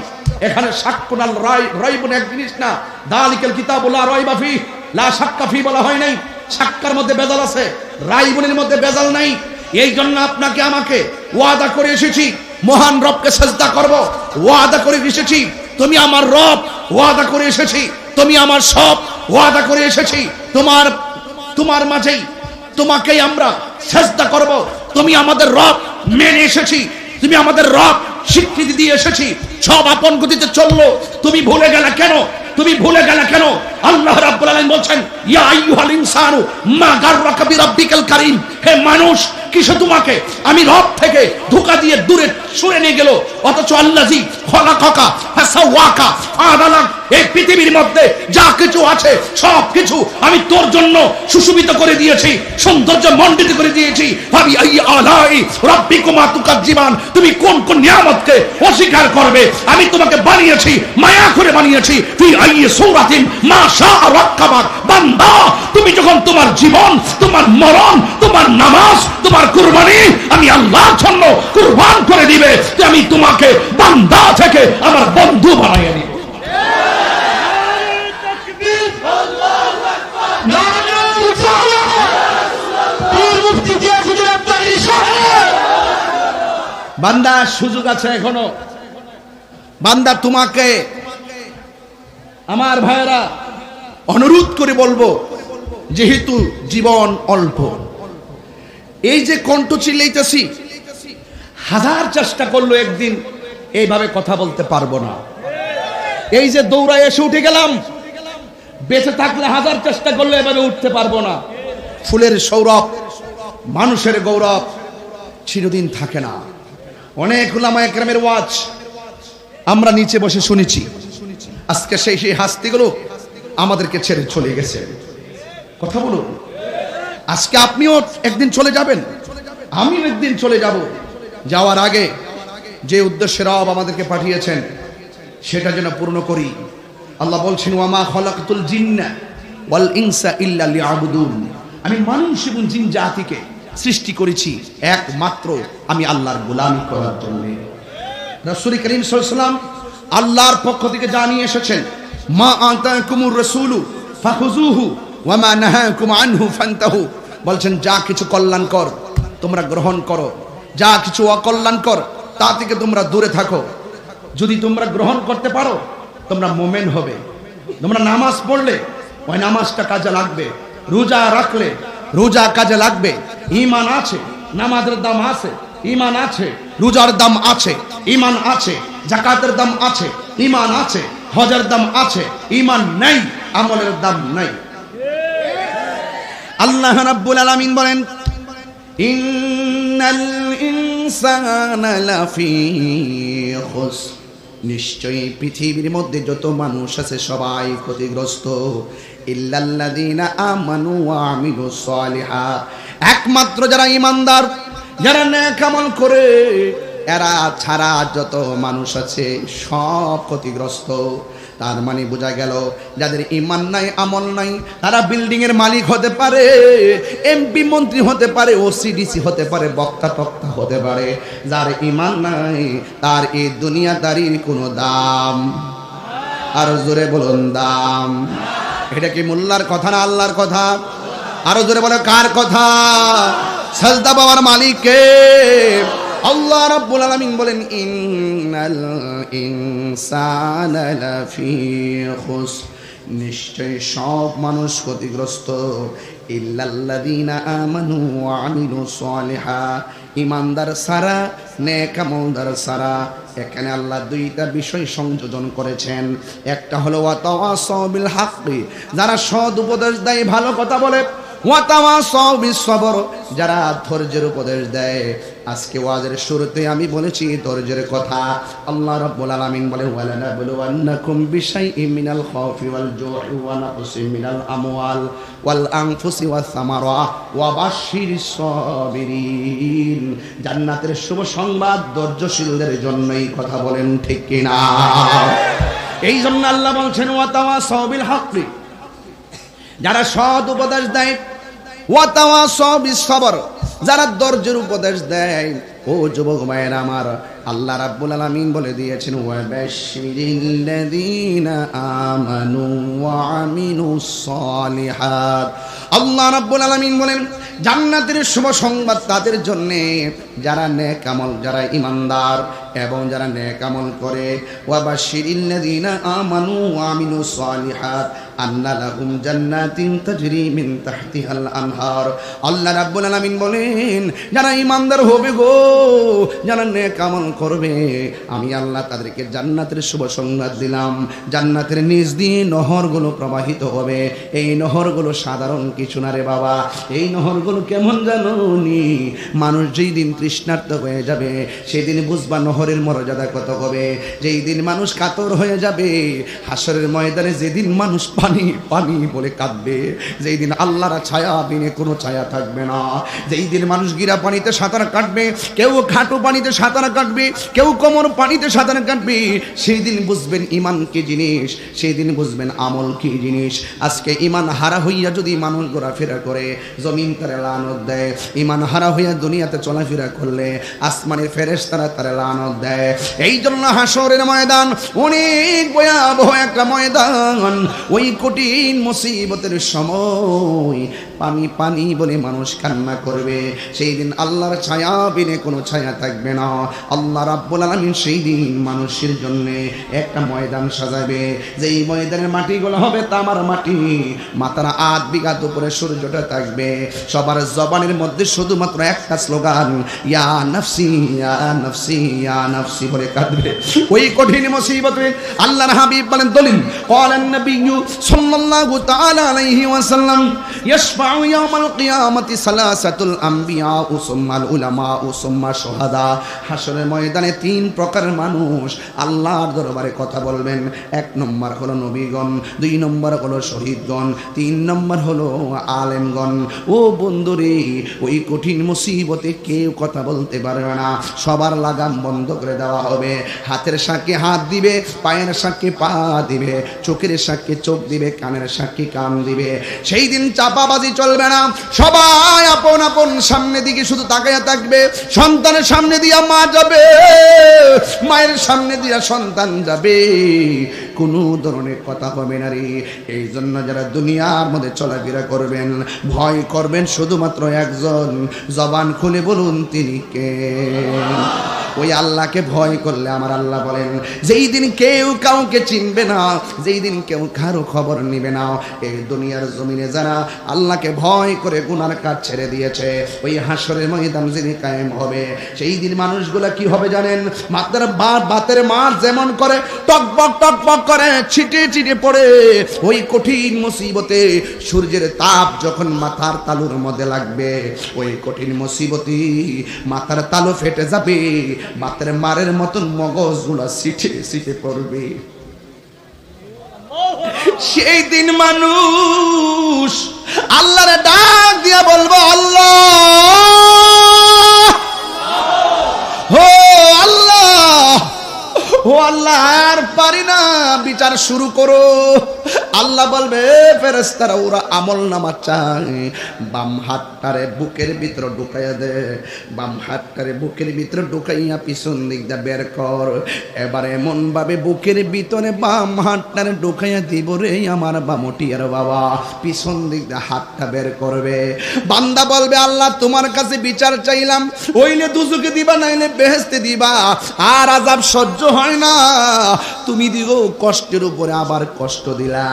এখানে শাক্কুন আল রাইবুন এক জিনিস না। দালিকাল কিতাবু লা রাইবা ফি, লা শাক্কা ফি বলা হয় নাই। শাক্কার মধ্যে ভেজাল আছে, রাইবুনের মধ্যে ভেজাল নাই। এই জন্য আপনাকে আমাকে ওয়াদা করে এসেছি, মহান রবকে সিজদা করব, ওয়াদা করে এসেছি। তুমি আমার রব, ওয়াদা করে এসেছি। তুমি আমার সব, ওয়াদা করে এসেছি। তোমার মাঝেই তোমাকেই আমরা সিজদা করব। তুমি আমাদের রব, মেনে এসেছি। তুমি আমাদের রব, স্বীকৃতি দিয়ে এসেছি। সব আপন গতিতে চললো, তুমি ভুলে গেলে কেন? তুমি ভুলে গেলে কেন? আল্লাহ রাব্বুল আলামিন বলছেন, ইয়া আইয়ুহাল ইনসানু মা গাররাকা বিরাব্বিকাল কারীম, হে মানুষ, কিসে তোমাকে আমি রব থেকে ধোঁকা দিয়ে দূরে সরে নিয়ে গেল, অথচ আল্লাযী খলাকাকা ফাসাওয়াকা আদালাক, এই পৃথিবীর মধ্যে যা কিছু আছে সব কিছু আমি তোর জন্য সুশোভিত করে দিয়েছি, সৌন্দর্য মণ্ডিত করে দিয়েছি। ভাবি আই আলাই রাব্বিকুমা তুকাজ্জিবান, তুমি কোন কোন নিয়ামতকে অস্বীকার করবে? আমি তোমাকে বানিয়েছি, মায়া করে বানিয়েছি। ফি আই সূরাতিন মা শাআ রাক্কাবাক, বান্দা তুমি যখন তোমার জীবন, তোমার মরণ, তোমার নামাজ, তোমার কুরবানি আমি আল্লাহর জন্য কুরবান করে দিবে, আমি তোমাকে বান্দা থেকে আমার বন্ধু বানিয়ে দিব। বান্দা সুযোগ আছে এখনো। বান্দা তোমাকে আমার ভাইয়েরা অনুরোধ করে বলবো, যেহেতু জীবন অল্প, এই যে কণ্ঠ চিল্লাইতেছি, হাজার চেষ্টা করলো একদিন এইভাবে কথা বলতে পারবো না। এই যে দৌড়ায় এসে উঠে গেলাম, বেঁচে থাকলে হাজার চেষ্টা করলে এভাবে উঠতে পারবো না। ফুলের সৌরভ, মানুষের গৌরব চিরদিন থাকে না। অনেক উলামা একরামের ওয়াজ আমরা নিচে বসে শুনেছি, আজকে সেই হাস্তিগুলো আমাদেরকে ছেড়ে চলে গেছে। কথা বলুন, আজকে আপনিও একদিন চলে যাবেন, আমিও একদিন চলে যাব। যাওয়ার আগে যে উদ্দেশ্যে রব আমাদেরকে পাঠিয়েছেন সেটা যেন পূর্ণ করি। আল্লাহ বলছেন, ওয়ামা খলাকতুল জিন্না ওয়াল ইনসা ইল্লা লিয়াবুদুন, আমি মানুষ এবং জিন জাতিকে সৃষ্টি করেছি একমাত্র আমি আল্লাহর গোলামি করার জন্য। রাসূল করিম সাল্লাল্লাহু আলাইহি ওয়াসাল্লাম আল্লাহর পক্ষ থেকে জানিয়ে এসেছেন, মা আতাকুমুর রাসূলু ফাখুযুহু ওয়া মা নাহাকুম আনহু ফান্তাহু, বলছেন যা কিছু কল্যাণকর তোমরা গ্রহণ করো, যা কিছু অকল্যাণকর তা থেকে তোমরা দূরে থাকো। যদি তোমরা গ্রহণ করতে পারো তোমরা মুমিন হবে। তোমরা নামাজ পড়লে ওই নামাজটা কাজে লাগবে, রোজা রাখলে রোজা কাজে লাগবে। ঈমান আছে, নামাজের দাম আছে, ঈমান আছে, রোজার দাম আছে, ঈমান আছে, যাকাতের দাম আছে, ঈমান আছে, হজের দাম আছে, ঈমান নাই, আমলের দাম নাই। আল্লাহ রাব্বুল আলামিন বলেন, ইন্নাল ইনসানা লাফি খুসর, নিশ্চয়ই পৃথিবীর মধ্যে যত মানুষ আছে সবাই ক্ষতিগ্রস্ত। ইল্লাল্লাযীনা আমানু ওয়া আমিলুস সালিহাত, একমাত্র যারা ঈমানদার, যারা নেক আমল করে, এরা ছাড়া যত মানুষ আছে সব ক্ষতিগ্রস্ত। তার মানে বোঝা গেল, যাদের ঈমান নাই, আমল নাই, তারা বিল্ডিং এর মালিক হতে পারে, এমপি মন্ত্রী হতে পারে, ওসিডিসি হতে পারে, বক্তা টক্তা হতে পারে। যার ঈমান নাই তার এই দুনিয়াদারির কোনো দাম, আর জোরে বলুন দাম। এটা কি মোল্লার কথা না আল্লাহর কথা? আরো জোরে বলে কার কথা? সাজদা পাওয়ার মালিক কে? আল্লাহ রাব্বুল আলামিন বলেন, ইন্নাল ইনসানা লাফি খুসর, নিশ্চয় সব মানুষ ক্ষতিগ্রস্ত। ইল্লাল্লাযীনা আমানু ওয়া আমিলুস সালিহাত, ঈমানদার সারা, নেক আমলদার সারা। এখানে আল্লাহ দুইটা বিষয় সংযোজন করেছেন। একটা হলো ওয়াতাওয়াসাউ বিল হাক্কি, যারা সৎ উপদেশ দেয়, ভালো কথা বলে। ওয়াতাওয়াসাউ বিস সবর, যারা ধৈর্যের উপদেশ দেয়। আজকে ওয়াজের শুরুতে আমি বলেছি ধৈর্যের কথা। আল্লাহ রাব্বুল আলামিন বলেন, ওয়ালানাবলুওয়ান্নাকুম বিশাইইম মিনাল খাউফি ওয়াল জু'i ওয়া নাকসিম মিনাল আমওয়াল ওয়াল আনফুসি ওয়াস সামারাত ওয়া বাশশিরিস সাবিরিন। জান্নাতের শুভ সংবাদ ধৈর্যশীলদের জন্যই, কথা বলেন ঠিক কিনা? এই জন্য আল্লাহ বলছেন, ওয়াতাওয়াসাউ বিল হাক্কি, যারা সৎ উপদেশ দেয়, ওয়াতাওয়াসাউ বিস সবর, যারা ধৈর্যের উপদেশ দেয়। ও যুবক ভাইয়েরা আমার, আল্লাহ রাব্বুল আলামিন বলে দিয়েছেন, ওয়া বাশশিরিল্লাযীনা আমানু ওয়া আমিলুস সালিহাত। আল্লাহ রাব্বুল আলামিন বলেন, জান্নাতের শুভ সংবাদ তাদের জন্য যারা নেক আমল, যারা ঈমানদার এবং যারা নেক আমল করে। ওয়া বাশশিরিল্লাযীনা আমানু ওয়া আমিলুস সালিহাত, আন্না লাহুম জান্নাতিন তাজরি মিন তাহতিহাল আনহার। আল্লাহ রাব্বুল আলামিন বলেন, যারা ঈমানদার হবে গো, যারা নেক আমল করবে, আমি আল্লাহ তাদেরকে জান্নাতের শুভ সংবাদ দিলাম। জান্নাতের নিচ দিয়ে নহরগুলো প্রবাহিত হবে। এই নহরগুলো সাধারণ কিছু না রে বাবা, এই নহরগুলো কেমন জানোনি? মানুষ যেই দিন তৃষ্ণার্ত হয়ে যাবে সেদিন বুঝবা নহরের মর্যাদা কত হবে। যেই দিন মানুষ কাতর হয়ে যাবে হাসরের ময়দানে, যেদিন মানুষ পানি পানি বলে কাঁদবে, যেই দিন আল্লাহর ছায়া বিনে কোনো ছায়া থাকবে না, যেই দিন মানুষ গিরা পানিতে সাঁতার কাটবে, কেউ খাটো পানিতে সাঁতার কাটবে, কেউ কোমর পানিতে সাঁতার কাটবে, সেই দিন বুঝবেন ঈমান কি জিনিস, সেই দিন বুঝবেন আমল কি জিনিস। আজকে ঈমান হারা হইয়া যদি মানুষ ঘোরাফেরা করে, জমিন তারে লানত দেয়। ঈমান হারা হইয়া দুনিয়াতে চলাফেরা করলে আসমানের ফেরেশতারা তারে লানত দেয়। এই জন্য হাসরের ময়দান অনেক ভয়াবহ একটা ময়দান। ওই কঠিন মুসিবতের সময় পানি পানি বলে মানুষ কান্না করবে। সেই দিন আল্লাহর ছায়া বিনে কোনো ছায়া থাকবে না। আল্লাহ রাব্বুল আলামিন সেই দিন মানুষের জন্য একটা ময়দান সাজাবে, যেই ময়দানের মাটিগুলো হবে তামার মাটি, মাথার 8 বিঘা উপরে সূর্যটা থাকবে। সবার জবানের মধ্যে শুধুমাত্র একটা স্লোগান, ইয়া নাফসি ইয়া নাফসি ইয়া নাফসি বলে কাঁদবে। ওই কঠিন মুসিবতে আল্লাহর হাবিব বলেন, দলিল ক্বালান নবিয়্যু সাল্লাল্লাহু তাআলা আলাইহি ওয়াসাল্লাম, ইয়াশফাউ ইয়াউমাল কিয়ামাতি সালাসাতুল আম্বিয়া সুম্মাল উলামা সুম্মা শুহাদা। হাসরের ময়দানে 3 প্রকারের মানুষ আল্লাহর দরবারে কথা বলবেন। 1 নম্বর হলো নবীগণ, 2 নম্বর হলো শহীদগণ, 3 নম্বর হলো আলেমগণ। ও বন্ধুরে, ওই কঠিন মুসিবতে কেউ কথা বলতে পারবে না, সবার লাগাম বন্ধ করে দেওয়া হবে। হাতের সাক্ষী হাত দিবে, পায়ের সাক্ষী পা দিবে, চোখের সাক্ষী চোখ দিবে, কানের সাক্ষী কান দিবে। সেই দিন চাপাবাজি চলবে না, সবাই আপন আপন সামনে দিকে শুধু তাকায়া থাকবে। সন্তানের সামনে দিয়া মা যাবে, মায়ের সামনে দিয়া সন্তান যাবে, কোনো ধরনের কথা হবে না রে। এই জন্য যারা দুনিয়ার মধ্যে চলাফেরা করবেন, ভয় করবেন শুধুমাত্র একজন, জবান খুলে বলুন তিনি কে? ওই আল্লাহকে ভয় করলে আমার আল্লাহ বলেন, যেই দিন কেউ কাউকে চিনবে না, যেই দিন কেউ কারো খবর নিবে না, এই দুনিয়ার জমিনে যারা আল্লাহকে ভয় করে গুনার কাজ ছেড়ে দিয়েছে, ওই হাসরের ময়দান যিনি কায়েম হবে, সেই দিন মানুষগুলা কি হবে জানেন? মাথার বাতের মার যেমন করে টকবক করে ছিটে ছিটে পড়ে, ওই কঠিন মুসিবতে সূর্যের তাপ যখন মাথার তালুর মধ্যে লাগবে, ওই কঠিন মুসিবতে মাথার তালু ফেটে যাবে, মাথার মারের মতন মগজগুলা ছিটে ছিটে পড়বে। সেই দিন মানুষ আল্লাহরে ডাক দিয়া বলবো, আল্লাহ ও আল্লাহ, ও আল্লাহ আর পারি না, বিচার শুরু করো। আল্লাহ বলবে, ফেরেশতারা ওরা আমল নামা চায়, বাম হাতটারে বুকের ভিতর ঢুকাইয়া দে, বাম হাতটারে বুকের ভিতর ঢুকাইয়া পিছন দিক দিয়ে বের কর। এবারে এমন ভাবে বুকের ভিতরে বাম হাতটারে ঢুকাইয়া দিব রে আমার বামটিয়ার বাবা, পিছন দিক দিয়ে হাতটা বের করবে। বান্দা বলবে, আল্লাহ তোমার কাছে বিচার চাইলাম, ওইলে দুজকে দিবা নাইলে বেহেশতে দিবা, আর আযাব সহ্য হয় না, তুমি দিও কষ্টের উপরে আবার কষ্ট দিলা।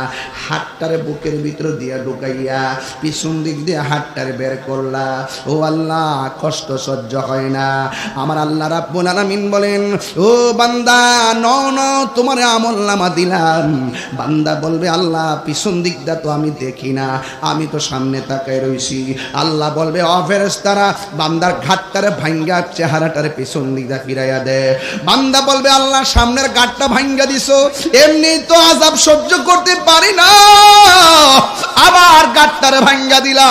হাতটারে বুকের ভিতর দিয়া ঢুকাইয়া পিছন দিক দিয়ে হাতটারে বের করলা। ও আল্লাহ, কষ্ট সহ্য হয় না। আমার আল্লাহ রাব্বুল আলামিন বলেন, ও বান্দা তোমার আমলনামা দিলাম। বান্দা বলবে, আল্লাহ পিছন দিকটা তো আমি দেখি না, আমি তো সামনে তাকায় রইছি। আল্লাহ বলবে, ও ফেরেশতারা বান্দার ঘাটটারে ভাঙ্গা চেহারাটারে পিছন দিকটা ফিরাইয়া দে। বান্দা বলবে, আল্লাহ সামনের ঘাটটা ভাঙ্গা দিছো, এমনি তো আযাব সহ্য করতে পারি না, আবার ঘাটটারে ভাঙ্গা দিলা।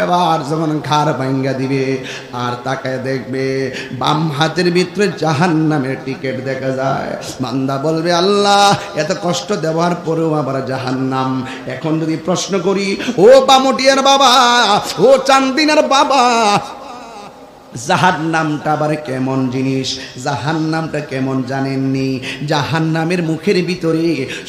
এবার যখন ঘাড় ভাঙ্গা দিবে আর তাকায় দেখবে বাম হাতের ভিতরে জাহান্নামের টিকিট দেখা যায়। বান্দা বলবে, আল্লাহ এত কষ্ট দেওয়ার পরেও আবার জাহান্নাম। এখন যদি প্রশ্ন করি, ও বামটিয়ার বাবা, ও চান্দিনার বাবা, জাহান্নামটা আবার কেমন জিনিস? জাহান্নামটা কেমন জানেননি? জাহান্নামের মুখের ভিতরে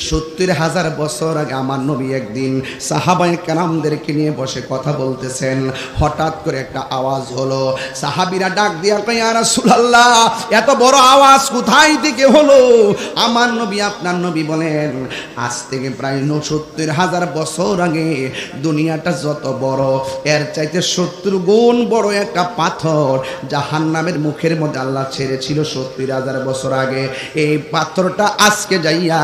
70,000 বছর আগে আমার নবী একদিন সাহাবায়ে কেরামদেরকে নিয়ে বসে কথা বলতেছেন। হঠাৎ করে একটা আওয়াজ হলো। সাহাবীরা ডাক দিয়া কয়, ইয়া রাসূলুল্লাহ, এত বড় আওয়াজ কোথায় থেকে হলো? আমার নবী, আপনার নবী বলেন, আজ থেকে প্রায় 70,000 বছর আগে দুনিয়াটা যত বড়, এর চাইতে 70 গুণ বড় একটা পাথর জাহান্নামের মুখের মধ্যে আল্লাহ ছেড়েছিল 70,000 বছর আগে। এই পাথরটা আজকে যাইয়া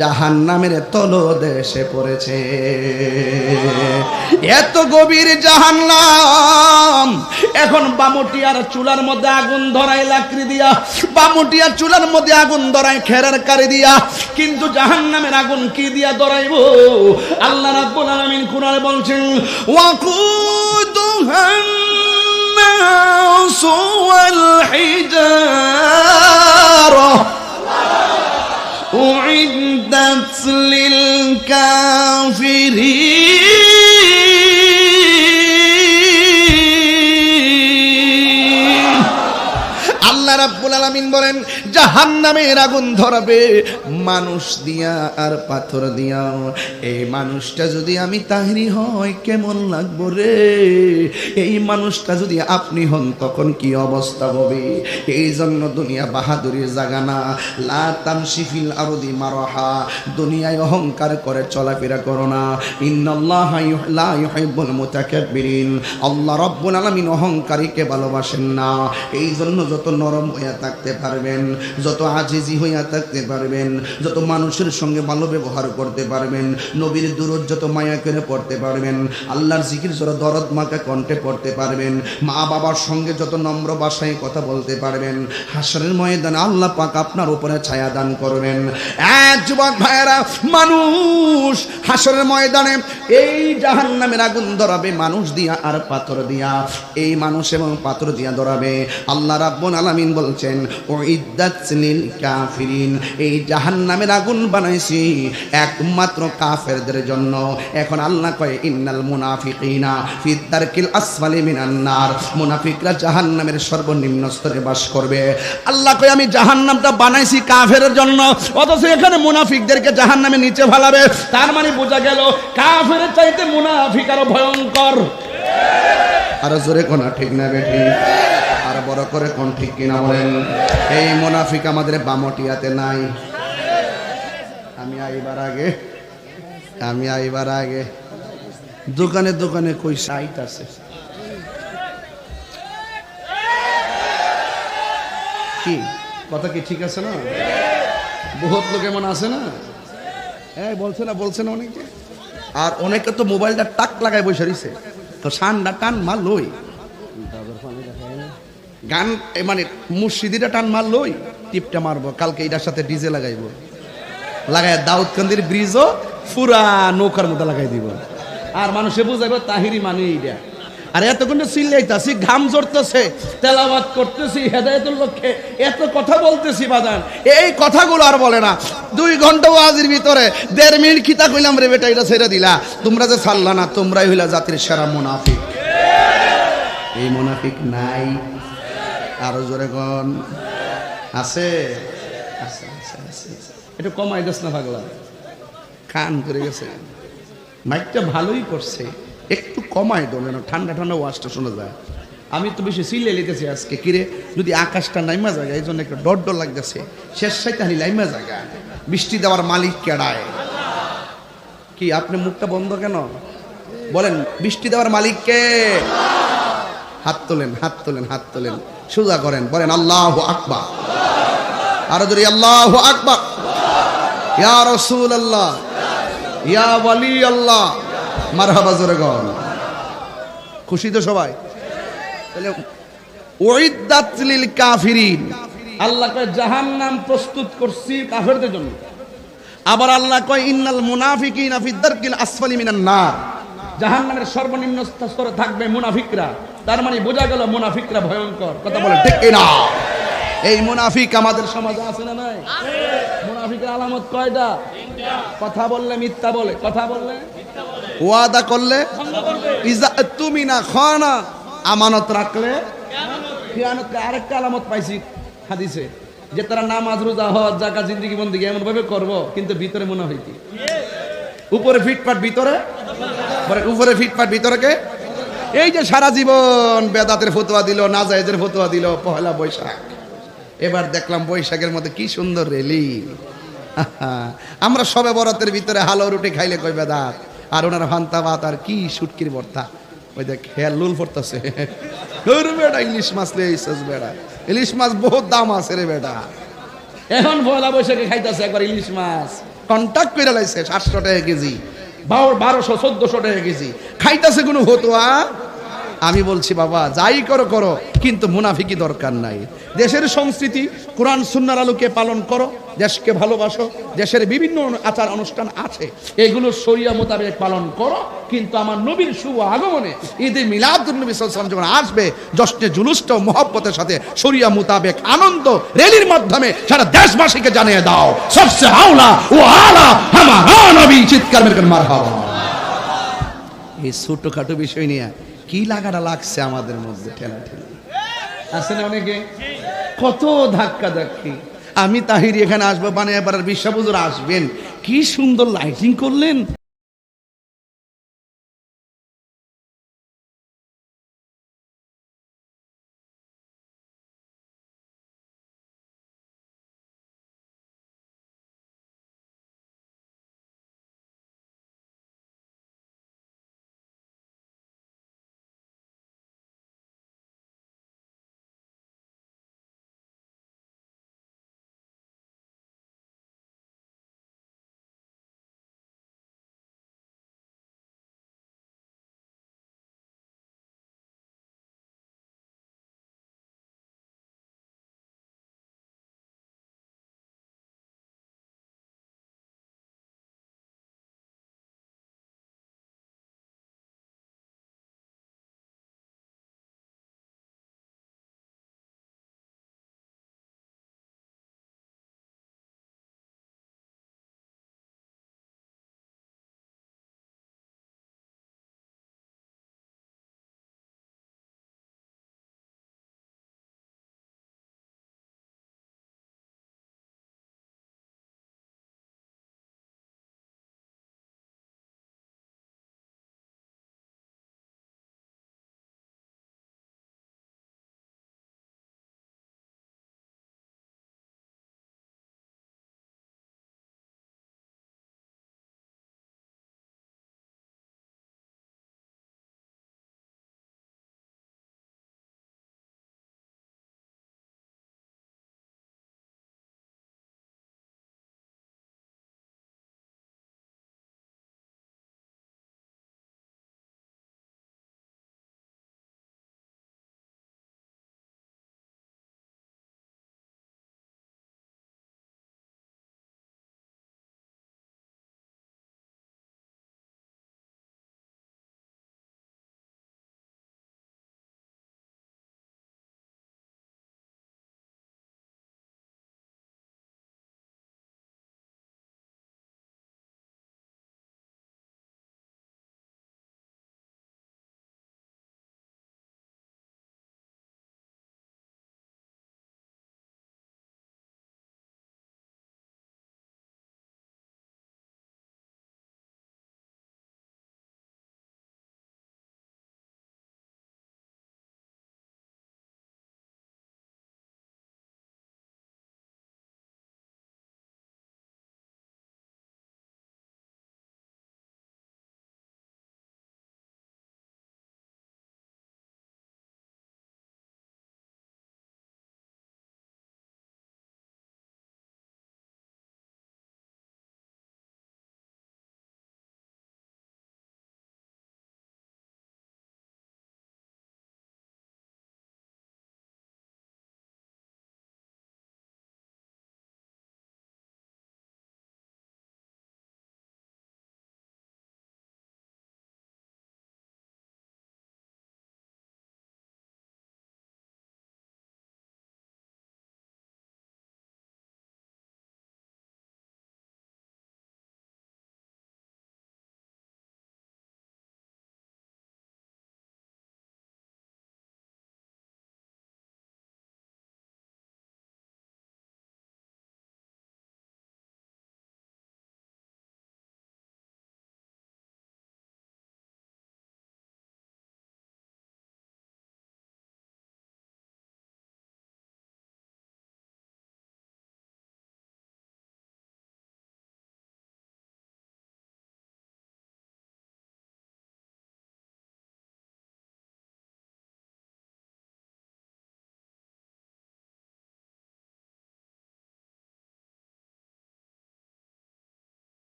জাহান্নামের তলদেশে পড়েছে। এত গভীর জাহান্নাম। এখন বামুটিয়ার চুলার মধ্যে আগুন ধরায় লাকড়ি দিয়া, বামুটিয়ার চুলার মধ্যে আগুন ধরায় খেরের কারি দিয়া, কিন্তু জাহান্নামের আগুন কি দিয়া ধরাইব? আল্লাহ রাব্বুল আলামিন কুরআনে বলছেন, ওয়াকুদুহান الناس والحجارة أعدت للكافرين। আল্লাহ রাব্বুল আলামিন বলেন, জাহান্নামের আগুন ধরাবে মানুষ দিয়া আর পাথর দিয়া। এই মানুষটা যদি আমি তাহরি হয় কেমন লাগবো রে? এই মানুষটা যদি আপনি হন তখন কি অবস্থা হবে? এই জন্য দুনিয়া বাহাদুরির জায়গা না। লা তামশি ফিল আরদি মারহা, দুনিয়ায় অহংকার করে চলাফেরা করো না। ইন্নাল্লাহা লা ইউহিব্বুল মুতাকাব্বিরিন, আল্লাহ রাব্বুল আলামিন অহংকারীকে ভালোবাসেন না। এই জন্য যত নরম হইয়া থাকতে পারবেন, যত আজিজি হইয়া থাকতে পারবেন, যত মানুষের সঙ্গে ভালো ব্যবহার করতে পারবেন, নবীর দুরূদ যত মায়া করে পড়তে পারবেন, আল্লাহর জিকির যত দরদ মাখা কণ্ঠে পড়তে পারবেন, মা বাবার সঙ্গে যত নম্র ভাষায় কথা বলতে পারবেন, হাসরের ময়দানে আল্লাহ পাক আপনার উপরে ছায়া দান করবেন। এক যুবক ভাইয়েরা, মানুষ হাসরের ময়দানে এই জাহান্নামের আগুন ধরাবে মানুষ দিয়া আর পাথর দিয়া। এই মানুষ এবং পাথর দিয়া ধরাবে। আল্লাহ রাব্বুল আলামিন বলছেন, উইদ্দাত লিল কাফিরিন, এই জাহান্নামের আগুন বানাইছি একমাত্র কাফেরদের জন্য। এখন আল্লাহ কয়, ইন্নাল মুনাফিকিনা ফি দারকিল আসফালি মিনান নার, মুনাফিকরা জাহান্নামের সর্বনিম্ন স্তরে বাস করবে। আল্লাহ কয়, আমি জাহান্নামটা বানাইছি কাফেরের জন্য, অথচ এখানে মুনাফিকদেরকে জাহান্নামের নিচে ফেলাবে। তার মানে বোঝা গেল কাফেরের চাইতে মুনাফিক আরো ভয়ঙ্কর। আরো জোরে কোনা ঠিক না বেঠি? আর বড় করে কোন ঠিক কিনা বলেন? এই মুনাফিক আমাদের বামটিয়াতে নাই। আমি আইবার আগে দোকানে দোকানে কই সাইট আছে। কি কথা কি ঠিক আছে না? বহুত লোক এমন আছে না, বলছে না অনেকে। আর অনেকে তো মোবাইলটা টাক লাগায় বসে রইছে, তো সান্ডা টান মার লই, গান মানে মুর্শিদিটা টান মার লই, টিপটা মারবো, কালকে এটার সাথে ডিজে লাগাইবো, লাগাই দাউদকান্দির ব্রিজও পুরা নৌকার মতো লাগাই দিব। আর মানুষে বুঝাইব তাহিরি মানে এইটা। আর এতক্ষণ চিল্লাইতাছি, ঘাম ঝরতেছে, তেলাওয়াত করতেছি হেদায়েতের লক্ষ্যে, এত কথা বলতেছি বাজান, এই কথাগুলো আর বলে না। 2 ঘন্টা ওয়াজির ভিতরে 1.5 মিনিট খিতা কইলাম, রে বেটা এটা ছেড়ে দিলা, তোমরা যে ছাড়লা না, তোমরাই হইলা জাতির সেরা মুনাফিক। এই মুনাফিক নাই? আরো জোরে কোন আছে? একটু কমাই দিস না পাগলা, কান করে গেছে। মাইকটা ভালোই করছে, একটু কমাই দো, যেন ঠান্ডা ঠান্ডা ওয়াজটা শোনা যায়। আমি তো বেশি সিলে লিতেছি আজকে, কিরে যদি আকাশটা নাইমা জায়গা, এই জন্য একটু ডর লাগতেছে। শেষ সাইতে হানি লাইমা জায়গা, বৃষ্টি দেওয়ার মালিক কেডায়? কি আপনি মুখটা বন্ধ কেন বলেন? বৃষ্টি দেওয়ার মালিককে? হাত তোলেন, সোজা করেন, বলেন আল্লাহু আকবার। আরো জোরে আল্লাহু আকবার। ইয়া রাসূলুল্লাহ, ইয়া ওয়ালি আল্লাহ, মারহাবা জোরে গন। খুশি তো সবাই? তাহলে উইদ্দাত লিল কাফিরিন, আল্লাহ কয় জাহান্নাম প্রস্তুত করছি কাফেরদের জন্য। আবার আল্লাহ কয় ইন্নাল মুনাফিকিনা ফি দারকিল আসফালি মিনান নার, জাহান্নামের সর্বনিম্ন স্তরে থাকবে মুনাফিকরা। তার মানে বোঝা গেল মুনাফিকরা ভয়ঙ্কর। কথা বলে ঠিক কিনা? এই মুনাফিক আমাদের সমাজে আছে না নাই? মুনাফিকের আলামত কয়টা? কথা বললে মিথ্যা বলে, কথা বললে ওয়াদা করলে, ইজা তুমিনা খানা, আমানত রাখলে খিয়ানত আরেকটা আলামত পাইছি হাদিসে, যে তারা নামাজ রোজা হজ জাকাত জিন্দেগি বন্দেগি এমন ভাবে করবো, কিন্তু ভিতরে মনে হয় কি উপরে ফিটফাট, ভিতরে উপরে ফিটফাট, ভিতরে কে? এই যে সারা জীবন বেদাতের ফতোয়া দিল, নাজায়েজের ফতোয়া দিল, পহেলা বৈশাখ, এবার দেখলাম বৈশাখের মধ্যে কি সুন্দর রেলি। আমরা সবে বরাতের ভিতরে হালো রুটি খাইলে কই বেদাত, আর ওনার ভান্তা ভাত আর কি শুটকির ভর্তা, ওই দেখ হেয়ার লুল পড়তেছে। বেটা ইলিশ মাছ লেইছস বেটা, ইলিশ মাছ বহুত দাম আছে রে বেটা। এখন পয়লা বৈশাখে খাইতেছে একবার ইলিশ মাছ, কন্টাক্ট করে লাইছে 700 টাকা কেজি, 1200-1400 টাকা কেজি, খাইতেছে কোনো ফতোয়া। আমি বলছি বাবা যাই করো করো, কিন্তু মুনাফিকি দরকার নাই। দেশের সংস্কৃতি কোরআন সুন্নাহর আলোকে পালন করো, দেশকে ভালোবাসো, দেশের বিভিন্ন আচার অনুষ্ঠান আছে এগুলো শরিয়া মোতাবেক পালন করো, কিন্তু আমার নবীর শুভ আগমনে ঈদে মিলাদুন্নবী সাল্লাল্লাহু আলাইহি ওয়াসাল্লাম যখন আসবে, জশ্নে জুলুসটা মহব্বতের সাথে শরিয়া মোতাবেক আনন্দ র্যালির মাধ্যমে সারা দেশবাসীকে জানিয়ে দাও, সবসে আওলা ও আলা হামারা নবী, চিৎকার মেরে মারহাবা। এই ছোটখাটো বিষয় নিয়ে কি লাগাটা লাগছে আমাদের মধ্যে, ঠেলা ঠেলা আছে না অনেকে, কত ধাক্কা ধাক্কি। আমি তাহিরি এখানে আসবো, বানিয়ে পাড়ার বিশ্বাবুজুর আসবেন, কি সুন্দর লাইটিং করলেন।